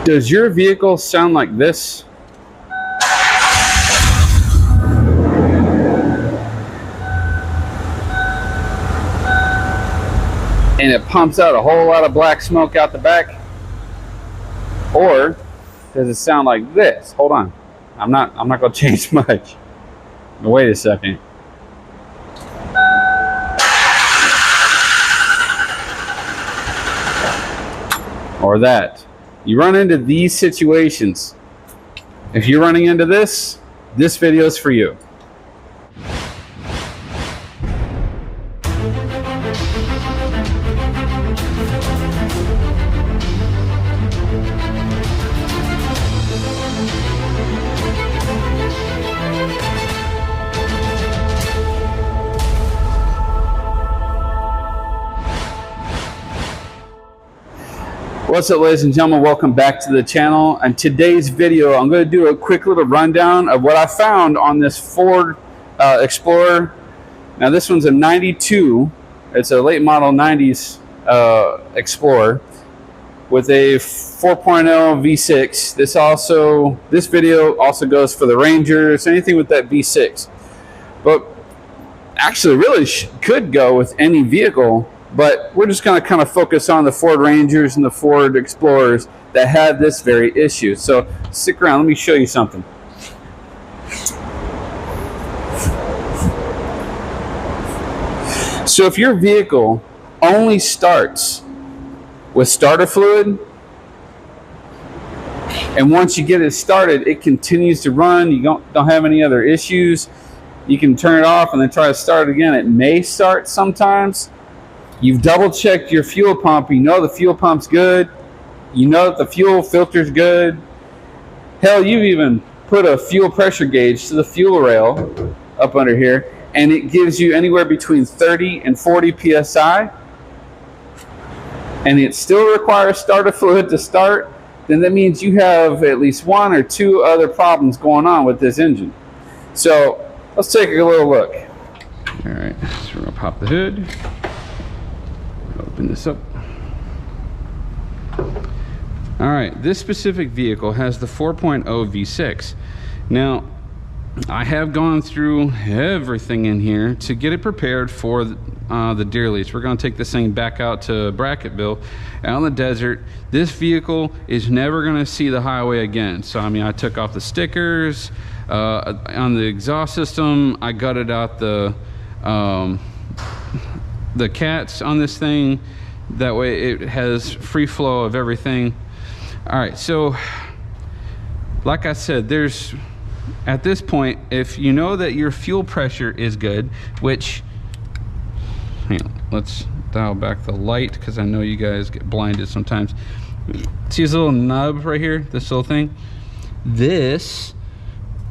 Does your vehicle sound like this? And it pumps out a whole lot of black smoke out the back? Or does it sound like this? Hold on. I'm not going to change much. Wait a second. Or that. You run into these situations. If you're running into this video is for you. What's up, ladies and gentlemen? Welcome back to the channel. And today's video, I'm going to do a quick little rundown of what I found on this Ford Explorer. Now, this one's a 92. It's a late model 90s Explorer with a 4.0 V6. This video also goes for the Rangers, anything with that V6. But actually, really could go with any vehicle. But we're just going to kind of focus on the Ford Rangers and the Ford Explorers that have this very issue. So stick around. Let me show you something. So if your vehicle only starts with starter fluid, and once you get it started, it continues to run, you don't have any other issues, you can turn it off and then try to start it again. It may start sometimes. You've double checked your fuel pump. You know the fuel pump's good. You know that the fuel filter's good. Hell, you've even put a fuel pressure gauge to the fuel rail up under here, and it gives you anywhere between 30 and 40 psi, and it still requires starter fluid to start. Then that means you have at least one or two other problems going on with this engine. So let's take a little look. All right, so we're gonna pop the hood. Open this up. All right, this specific vehicle has the 4.0 V6. Now, I have gone through everything in here to get it prepared for the deer lease. We're going to take this thing back out to Bracketville, out in the desert. This vehicle is never going to see the highway again. So, I mean, I took off the stickers on the exhaust system. I gutted out the cats on this thing. That way it has free flow of everything. All right, so like I said, there's, at this point, if you know that your fuel pressure is good, which, hang on, let's dial back the light because I know you guys get blinded sometimes. See this little nub right here, this little thing? This,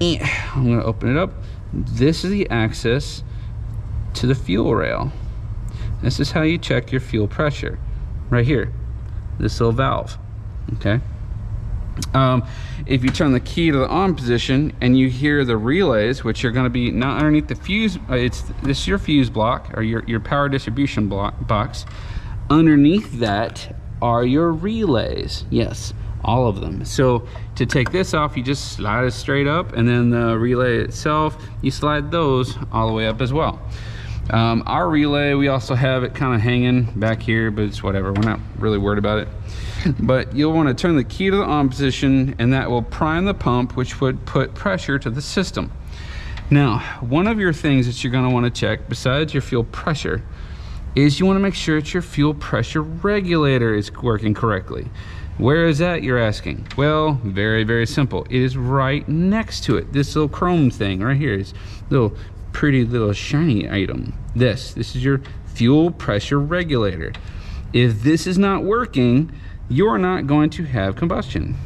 I'm gonna open it up. This is the access to the fuel rail. This is how you check your fuel pressure, right here, this little valve, okay? If you turn the key to the on position and you hear the relays, which are gonna be not underneath the fuse, this is your fuse block, or your power distribution box. Underneath that are your relays, yes, all of them. So to take this off, you just slide it straight up, and then the relay itself, you slide those all the way up as well. Our relay, we also have it kind of hanging back here, but it's whatever, we're not really worried about it. But you'll want to turn the key to the on position, and that will prime the pump, which would put pressure to the system. Now, one of your things that you're going to want to check besides your fuel pressure is you want to make sure that your fuel pressure regulator is working correctly. Where is that, you're asking? Well, very, very simple. It is right next to it. This little chrome thing right here is little pretty little shiny item. This is your fuel pressure regulator. If this is not working, you're not going to have combustion.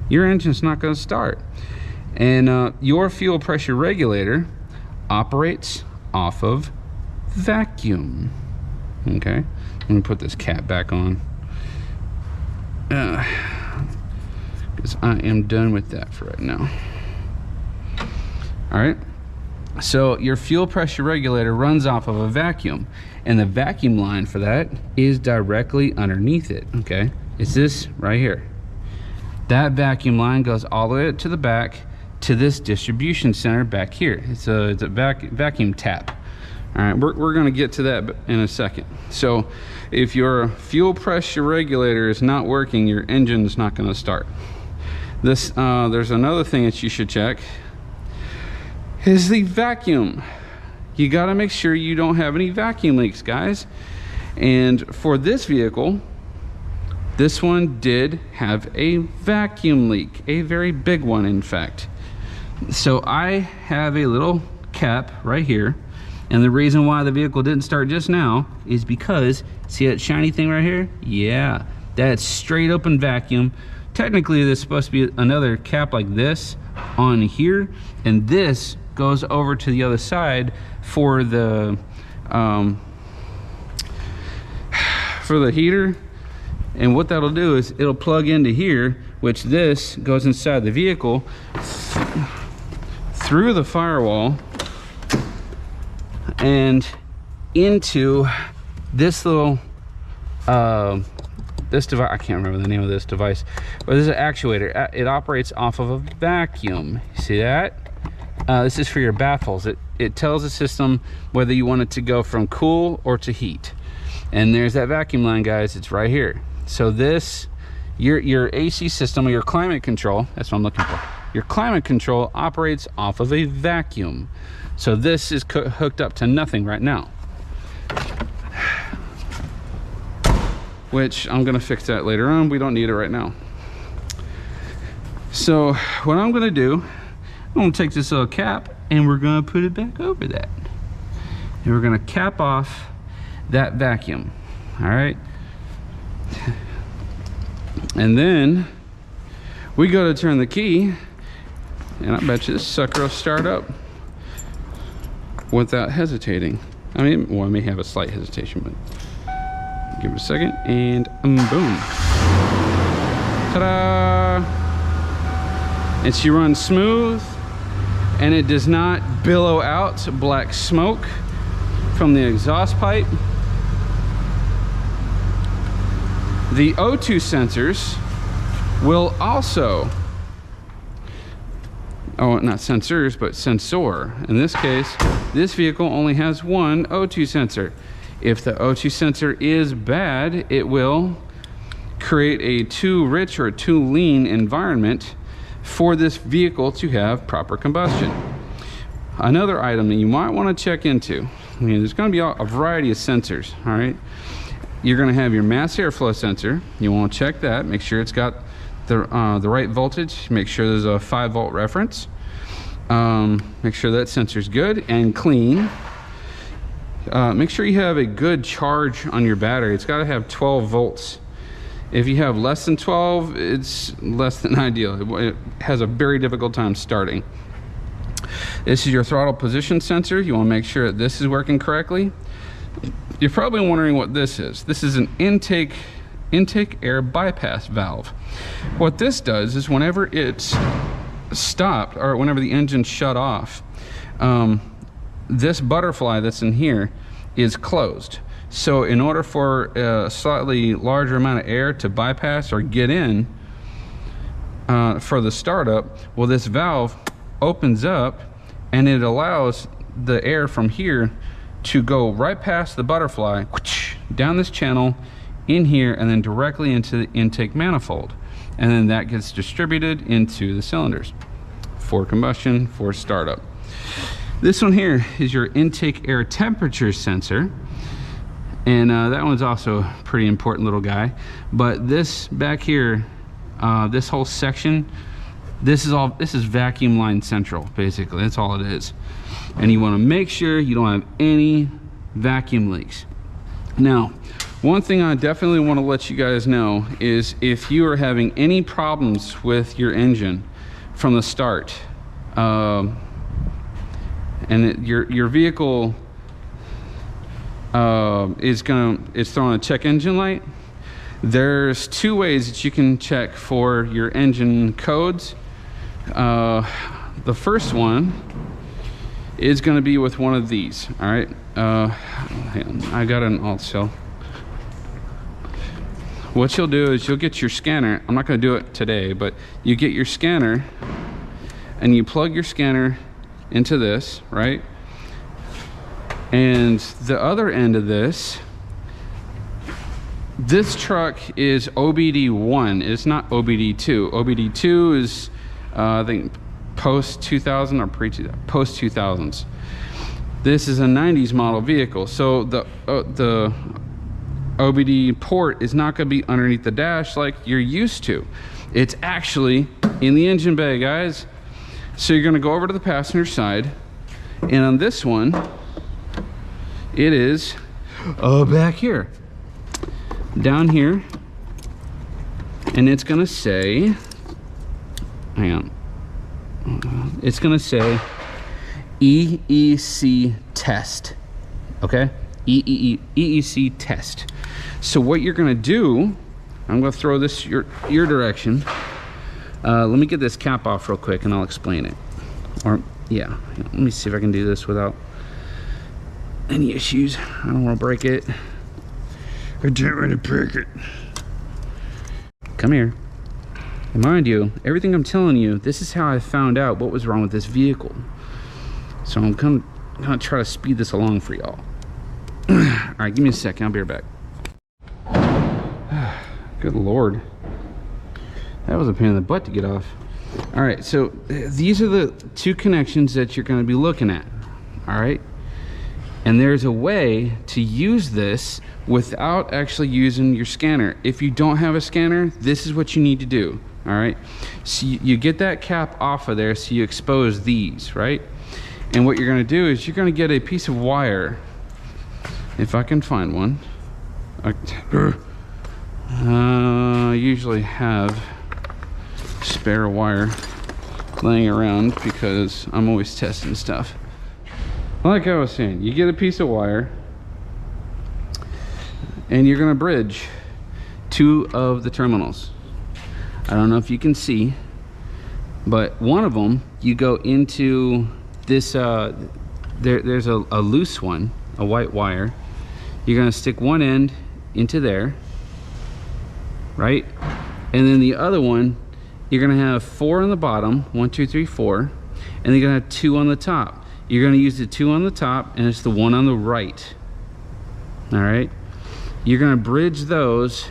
Your engine's not going to start. And your fuel pressure regulator operates off of vacuum. Okay, let me put this cap back on, because I am done with that for right now. All right, so your fuel pressure regulator runs off of a vacuum, and the vacuum line for that is directly underneath it. Okay, it's this right here. That vacuum line goes all the way to the back to this distribution center back here. It's a vacuum tap. All right, we're going to get to that in a second. So if your fuel pressure regulator is not working, your engine's not going to start. There's another thing that you should check is the vacuum. You got to make sure you don't have any vacuum leaks, guys. And for this vehicle, this one did have a vacuum leak, a very big one, in fact. So I have a little cap right here, and the reason why the vehicle didn't start just now is because, see that shiny thing right here? Yeah, that's straight open vacuum. Technically, there's supposed to be another cap like this on here, and this goes over to the other side for the heater. And what that'll do is it'll plug into here, which this goes inside the vehicle through the firewall and into this little this device. I can't remember the name of this device, but this is an actuator. It operates off of a vacuum. You see that? This is for your baffles. It tells the system whether you want it to go from cool or to heat. And there's that vacuum line, guys. It's right here. So this, your AC system or your climate control, that's what I'm looking for. Your climate control operates off of a vacuum. So this is hooked up to nothing right now. Which I'm gonna fix that later on. We don't need it right now. So what I'm gonna do, I'm gonna take this little cap and we're gonna put it back over that. And we're gonna cap off that vacuum, all right? And then we go to turn the key, and I bet you this sucker will start up without hesitating. I mean, well, I may have a slight hesitation, but give it a second, and boom. Ta-da! And she runs smooth, and it does not billow out black smoke from the exhaust pipe. The O2 sensors will also, oh, not sensors, but sensor. In this case, this vehicle only has one O2 sensor. If the O2 sensor is bad, it will create a too rich or too lean environment for this vehicle to have proper combustion. Another item that you might want to check into, I mean, there's going to be a variety of sensors, all right? You're going to have your mass airflow sensor. You want to check that, make sure it's got the right voltage, make sure there's a 5-volt reference, make sure that sensor's good and clean. Make sure you have a good charge on your battery. It's got to have 12 volts. If you have less than 12, it's less than ideal. It has a very difficult time starting. This is your throttle position sensor. You want to make sure that this is working correctly. You're probably wondering what this is. This is an intake air bypass valve. What this does is whenever it's stopped or whenever the engine shut off, this butterfly that's in here is closed. So in order for a slightly larger amount of air to bypass or get in for the startup, well, this valve opens up and it allows the air from here to go right past the butterfly, down this channel, in here, and then directly into the intake manifold. And then that gets distributed into the cylinders for combustion, for startup. This one here is your intake air temperature sensor. And that one's also a pretty important little guy. But this back here, this whole section, this is vacuum line central, basically. That's all it is. And you want to make sure you don't have any vacuum leaks. Now, one thing I definitely want to let you guys know is if you are having any problems with your engine from the start, and your vehicle is throwing a check engine light, there's two ways that you can check for your engine codes. The first one is going to be with one of these. All right, hang on. I got an alt cell. what you'll do is you'll get your scanner. I'm not going to do it today, but you get your scanner and you plug your scanner into this, right? And the other end of this truck is OBD1. It's not OBD2. OBD2 is I think post 2000 or post 2000s. This is a 90s model vehicle, so the OBD port is not going to be underneath the dash like you're used to. It's actually in the engine bay, guys. So you're going to go over to the passenger side, and on this one it is back here, down here, and it's going to say, hang on, it's going to say EEC test. Okay, EEC test. So what you're going to do, I'm going to throw this your direction. Let me get this cap off real quick and I'll explain it. Or yeah, let me see if I can do this without any issues. I don't want to break it. I don't want to break it. Come here. And mind you, everything I'm telling you, this is how I found out what was wrong with this vehicle. So I'm gonna try to speed this along for y'all. All right, give me a second. I'll be right back. Good Lord. That was a pain in the butt to get off. All right, so these are the two connections that you're going to be looking at. All right, and there's a way to use this without actually using your scanner. If you don't have a scanner, this is what you need to do. All right, so you get that cap off of there, so you expose these, right? And what you're going to do is you're going to get a piece of wire, if I can find one. I usually have spare wire laying around because I'm always testing stuff. Like I was saying, you get a piece of wire and you're going to bridge two of the terminals. I don't know if you can see, but one of them, you go into this, there's a loose one, a white wire. You're going to stick one end into there, right? And then the other one, you're going to have 4 on the bottom, 1 2 3 4, and then you're going to have 2 on the top. You're going to use the 2 on the top, and it's the 1 on the right. All right, you're going to bridge those,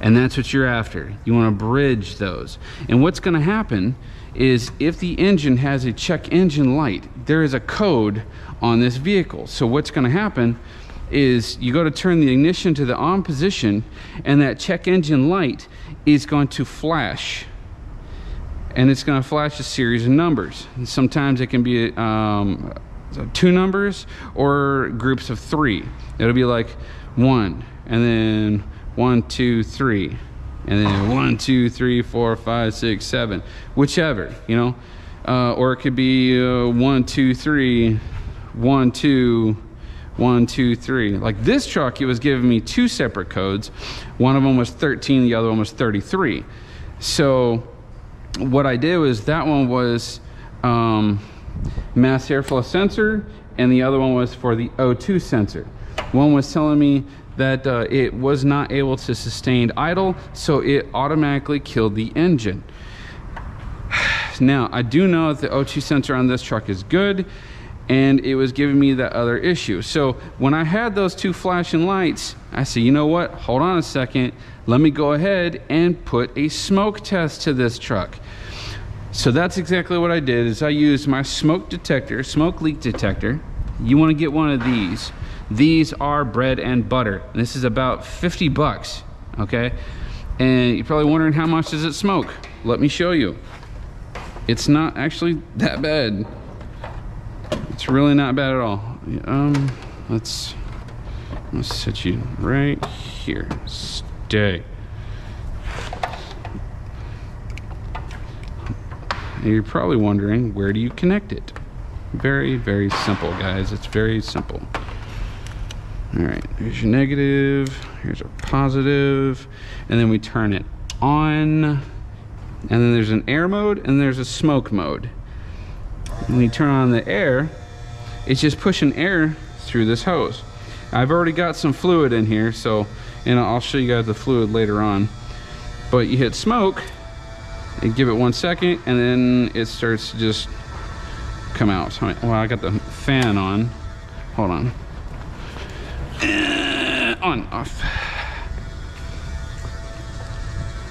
and that's what you're after. You want to bridge those. And what's going to happen is if the engine has a check engine light, there is a code on this vehicle. So what's going to happen is you go to turn the ignition to the on position, and that check engine light is going to flash, and it's going to flash a series of numbers. And sometimes it can be 2 numbers or groups of 3. It'll be like 1, and then 1 2 3, and then 1 2 3 4 5 6 7, whichever, you know. Or it could be 1 2 3 1 2 1 2 3. Like this truck, it was giving me 2 separate codes. One of them was 13, the other one was 33. So what I did was, that one was mass airflow sensor, and the other one was for the O2 sensor. One was telling me that it was not able to sustain idle, so it automatically killed the engine. Now I do know that the O2 sensor on this truck is good, and it was giving me that other issue. So when I had those 2 flashing lights, I said, you know what, hold on a second, let me go ahead and put a smoke test to this truck. So that's exactly what I did, is I used my smoke detector, smoke leak detector. You want to get one of these. These are bread and butter. This is about 50 bucks, okay? And you're probably wondering, how much does it smoke? Let me show you. It's not actually that bad. It's really not bad at all. Let's set you right here. Stay. And you're probably wondering, where do you connect it? Very, very simple, guys. It's very simple. All right, here's your negative, here's our positive, and then we turn it on, and then there's an air mode and there's a smoke mode. When you turn on the air, it's just pushing air through this hose. I've already got some fluid in here, so and I'll show you guys the fluid later on. But you hit smoke and give it 1 second, and then it starts to just come out. Well, I got the fan on. Hold on. On, off.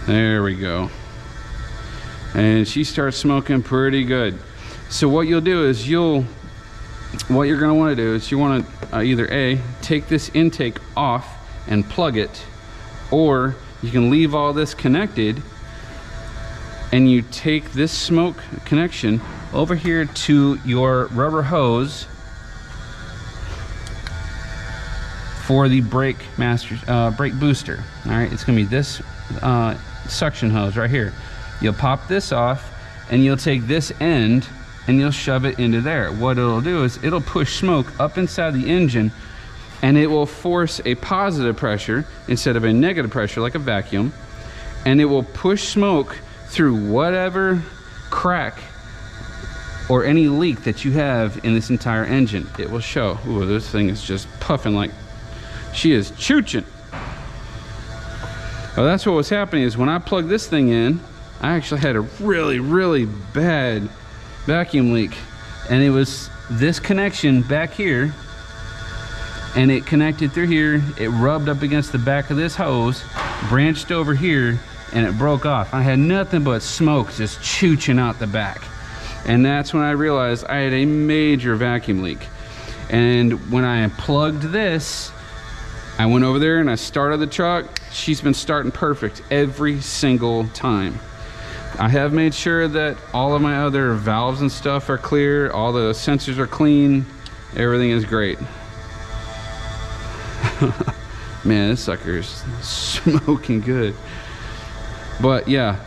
There we go. And she starts smoking pretty good. So what you'll do is what you're gonna wanna do is you wanna either A, take this intake off and plug it, or you can leave all this connected and you take this smoke connection over here to your rubber hose for the brake booster. All right, it's gonna be this suction hose right here. You'll pop this off and you'll take this end and you'll shove it into there. What it'll do is it'll push smoke up inside the engine, and it will force a positive pressure instead of a negative pressure like a vacuum, and it will push smoke through whatever crack or any leak that you have in this entire engine. It will show. Ooh, this thing is just puffing like she is chooching. Well, that's what was happening is when I plugged this thing in, I actually had a really, really bad vacuum leak, and it was this connection back here, and it connected through here. It rubbed up against the back of this hose, branched over here, and it broke off. I had nothing but smoke just chooching out the back, and that's when I realized I had a major vacuum leak. And when I plugged this, I went over there and I started the truck. She's been starting perfect every single time. I have made sure that all of my other valves and stuff are clear, all the sensors are clean, everything is great. Man, this sucker is smoking good. But yeah,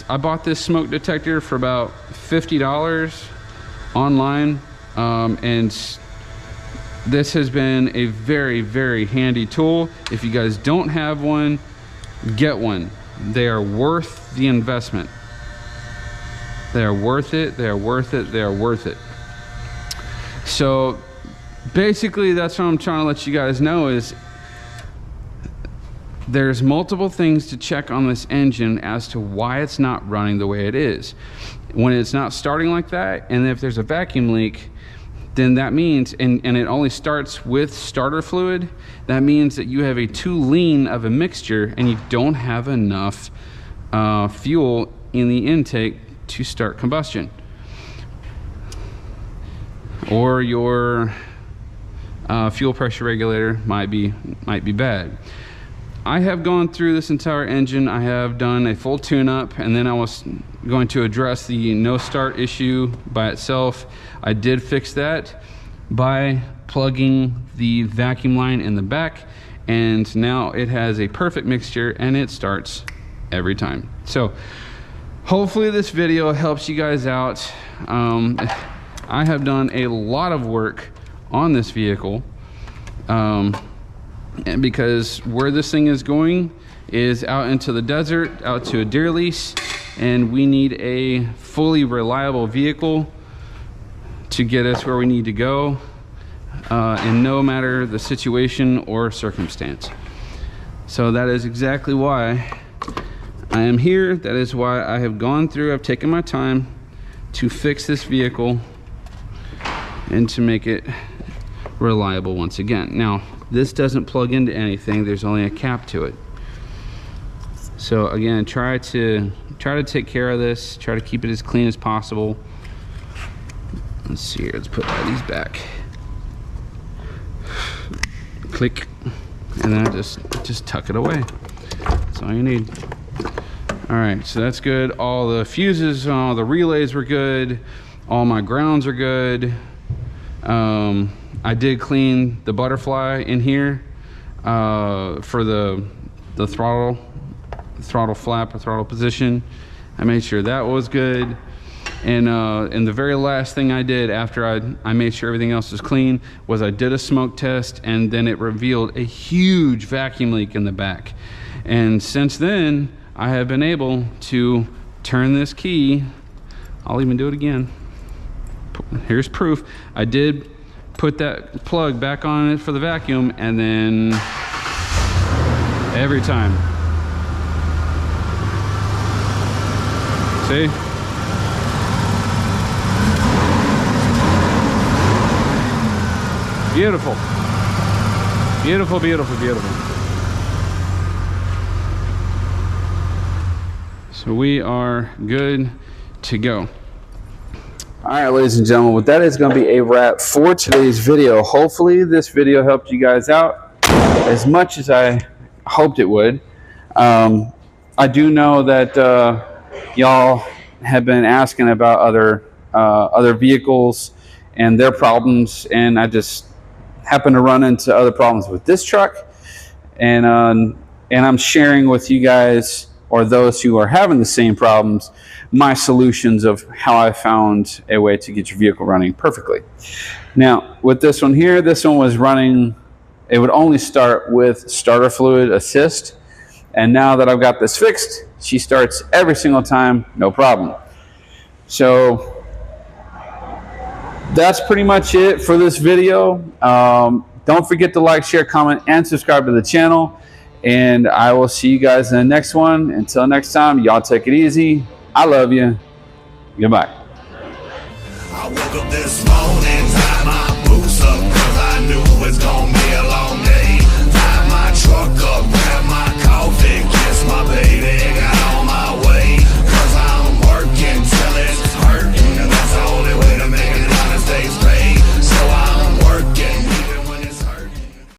I bought this smoke detector for about $50 online, and this has been a very, very handy tool. If you guys don't have one, get one. They are worth the investment. They are worth it, they are worth it, they are worth it. So basically that's what I'm trying to let you guys know is there's multiple things to check on this engine as to why it's not running the way it is. When it's not starting like that, and if there's a vacuum leak, then that means, and it only starts with starter fluid, that means that you have a too lean of a mixture and you don't have enough fuel in the intake to start combustion. Or your fuel pressure regulator might be bad. I have gone through this entire engine. I have done a full tune-up, and then I was going to address the no start issue by itself. I did fix that by plugging the vacuum line in the back, and now it has a perfect mixture and it starts every time. So hopefully this video helps you guys out. I have done a lot of work on this vehicle, and because where this thing is going is out into the desert, out to a deer lease, and we need a fully reliable vehicle to get us where we need to go, and no matter the situation or circumstance. So that is exactly why I am here. That is why I have gone through, I've taken my time to fix this vehicle and to make it reliable once again. Now, this doesn't plug into anything. There's only a cap to it. So again, try to take care of this. Try to keep it as clean as possible. Let's see here. Let's put all these back. Click, and then I just tuck it away. That's all you need. All right, so that's good. All the fuses, all the relays were good. All my grounds are good. I did clean the butterfly in here for the throttle flap or throttle position. I made sure that was good. And the very last thing I did after I made sure everything else was clean was I did a smoke test, and then it revealed a huge vacuum leak in the back. And since then, I have been able to turn this key. I'll even do it again. Here's proof. I did put that plug back on it for the vacuum, and then Every time. See? Beautiful. Beautiful, beautiful, beautiful. So we are good to go. All right, ladies and gentlemen, well, that is going to be a wrap for today's video. Hopefully this video helped you guys out as much as I hoped it would. I do know that y'all have been asking about other vehicles and their problems, and I just happen to run into other problems with this truck, and I'm sharing with you guys, or those who are having the same problems, my solutions of how I found a way to get your vehicle running perfectly. Now, with this one here, this one was running, it would only start with starter fluid assist, and now that I've got this fixed, she starts every single time, no problem. So that's pretty much it for this video. Don't forget to like, share, comment, and subscribe to the channel. And I will see you guys in the next one. Until next time, y'all take it easy. I love you. Goodbye. I woke up this morning, time